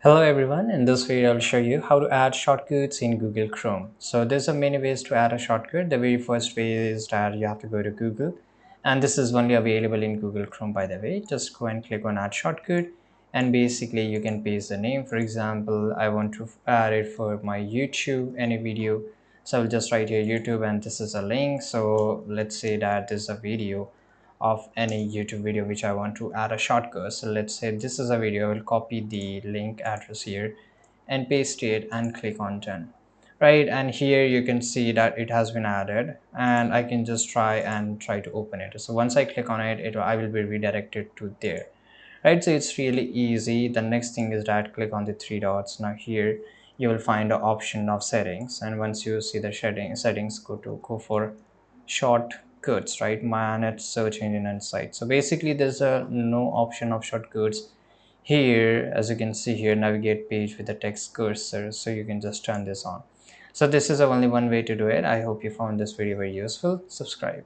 Hello everyone, in this video I'll show you how to add shortcuts in Google Chrome. So there's a many ways to add a shortcut. The very first way is that you have to go to Google, and this is only available in Google Chrome, by the way. Just go and click on add shortcut, and basically you can paste the name. For example, I want to add it for my YouTube, any video. So I'll just write here YouTube, and this is a link. So let's say that this is a video of any YouTube video which I want to add a shortcut. So let's say this is a video. I will copy the link address here and paste it and click on done. Right, and here you can see that it has been added, and I can just try to open it. So once I click on it, I will be redirected to there. Right, so it's really easy. The next thing is that click on the three dots. Now here you will find the option of settings, and once you see the settings, go for shortcuts, right? Manage search engine and site. So basically there's a no option of shortcuts here. As you can see here, navigate page with the text cursor, so you can just turn this on. So this is only one way to do it. I hope you found this video very useful. Subscribe.